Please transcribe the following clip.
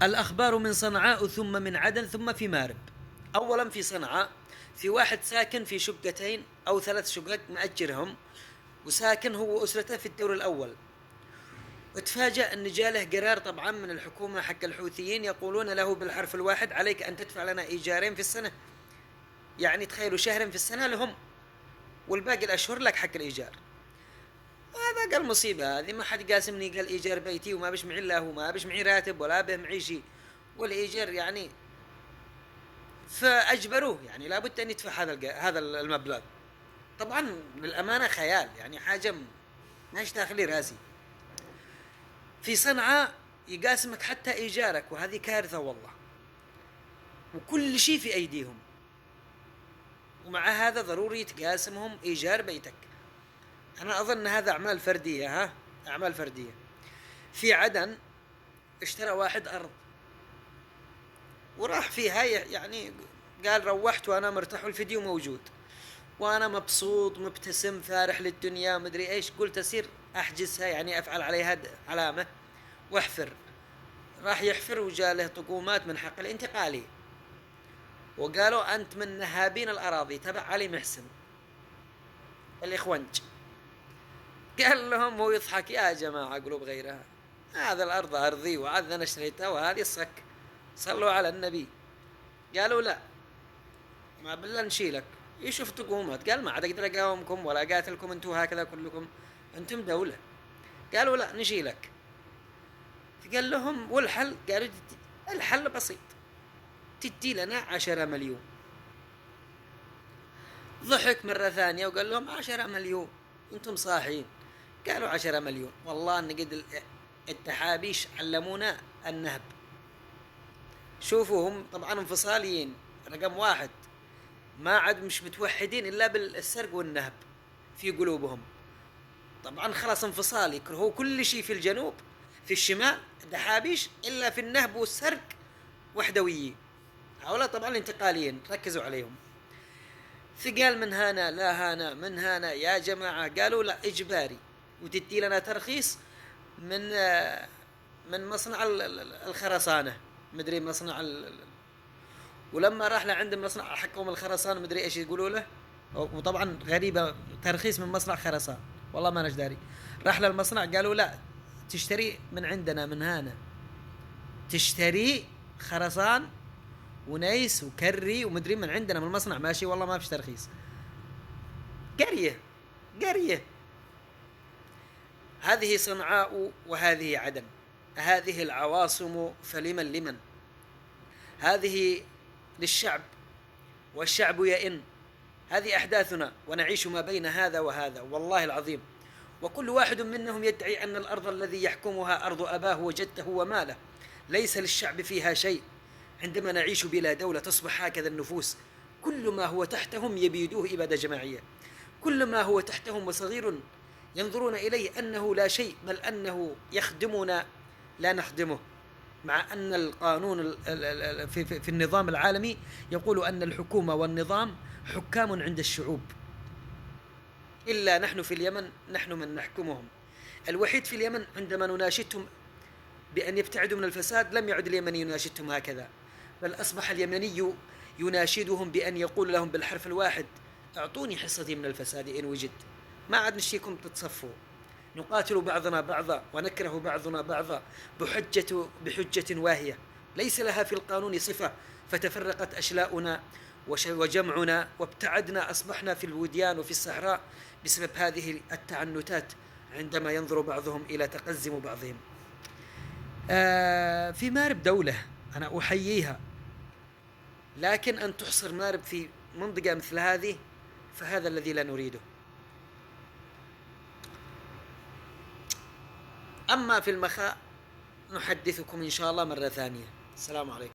الأخبار من صنعاء ثم من عدن ثم في مارب. أولا في صنعاء في واحد ساكن في شقتين أو 3 شقق مأجرهم، وساكن هو وأسرته في الدور الأول. وتفاجأ أن جاله قرار طبعا من الحكومة حق الحوثيين يقولون له بالحرف الواحد: عليك أن تدفع لنا إيجارين في السنة. يعني تخيلوا، شهر في السنة لهم والباقي الأشهر لك حق الإيجار. هذا قال مصيبة، هذه ما حد قاسمني، قال إيجار بيتي وما بش معي الله وما بش معي راتب ولا به معي شيء، والإيجار يعني. فأجبروه، يعني لابد أن يدفع هذا المبلغ. طبعا للأمانة خيال، يعني حاجة ما داخلي راسي. في صنعاء يقاسمك حتى إيجارك، وهذه كارثة والله، وكل شيء في أيديهم، ومع هذا ضروري تقاسمهم إيجار بيتك. أنا أظن هذا أعمال فردية، أعمال فردية. في عدن اشترى واحد أرض وراح فيها، يعني قال روحت وأنا مرتاح والفيديو موجود، وأنا مبسوط مبتسم فارح للدنيا مدري إيش. قلت أسير أحجزها، يعني أفعل عليها علامة واحفر. راح يحفر وجاله طقومات من حق الانتقالي، وقالوا أنت من نهابين الأراضي تبع علي محسن الإخوانج. قال لهم هو يضحك: يا جماعة قلوب غيرها، هذا الأرض أرضي وهذا أنا اشتريتها وهذه الصك، صلوا على النبي. قالوا لا، ما بالله نشيلك. يشوف تقومات، قال ما عاد أقدر أقاومكم ولا أقاتلكم، أنتم هكذا كلكم، أنتم دولة. قالوا لا نشيلك. قال لهم والحل؟ قالوا الحل بسيط، تدي لنا 10 مليون. ضحك مرة ثانية وقال لهم 10 مليون أنتم صاحين. قالوا 10 مليون. والله أن قد التحابيش علمونا النهب. شوفوا هم طبعا انفصاليين، رقم واحد ما عاد مش متوحدين إلا بالسرق والنهب في قلوبهم. طبعا خلاص انفصال، يكرهوا كل شيء في الجنوب، في الشمال دحابيش، إلا في النهب والسرق وحدويين. هؤلاء طبعا الانتقاليين ركزوا عليهم. فقال من هنا لا هنا من هنا يا جماعة. قالوا لا إجباري، وتدي لنا ترخيص من مصنع الخرسانة، مدري مصنع ولما راح لعند مصنع حقهم الخرسانة مدري ايش يقولوا له، وطبعا غريبة ترخيص من مصنع خرسان، والله ما نجداري. راح للمصنع قالوا لا، تشتري من عندنا من هنا، تشتري خرسان ونيس وكري ومدري من عندنا من المصنع ماشي، والله ما فيش ترخيص. قرية. هذه صنعاء وهذه عدن، هذه العواصم فلمن هذه للشعب، والشعب يئن. هذه أحداثنا ونعيش ما بين هذا وهذا والله العظيم. وكل واحد منهم يدعي أن الأرض الذي يحكمها أرض أباه وجده وماله، ليس للشعب فيها شيء. عندما نعيش بلا دولة تصبح هكذا النفوس، كل ما هو تحتهم يبيدوه إبادة جماعية، كل ما هو تحتهم وصغير ينظرون إليه أنه لا شيء، بل أنه يخدمنا لا نخدمه. مع أن القانون في النظام العالمي يقول أن الحكومة والنظام حكام عند الشعوب، إلا نحن في اليمن نحن من نحكمهم. الوحيد في اليمن عندما نناشدهم بأن يبتعدوا من الفساد لم يعد اليمني يناشدهم هكذا، بل أصبح اليمني يناشدهم بأن يقول لهم بالحرف الواحد: أعطوني حصتي من الفساد إن وجد. ما عاد نشيكم تتصفوا، نقاتل بعضنا بعضا ونكره بعضنا بعضا بحجة واهية ليس لها في القانون صفة، فتفرقت أشلاؤنا وجمعنا وابتعدنا، أصبحنا في الوديان وفي الصحراء بسبب هذه التعنتات عندما ينظر بعضهم إلى تقزم بعضهم. في مارب دولة أنا أحييها، لكن أن تحصر مارب في منطقة مثل هذه فهذا الذي لا نريده. أما في المخاء نحدثكم إن شاء الله مرة ثانية. السلام عليكم.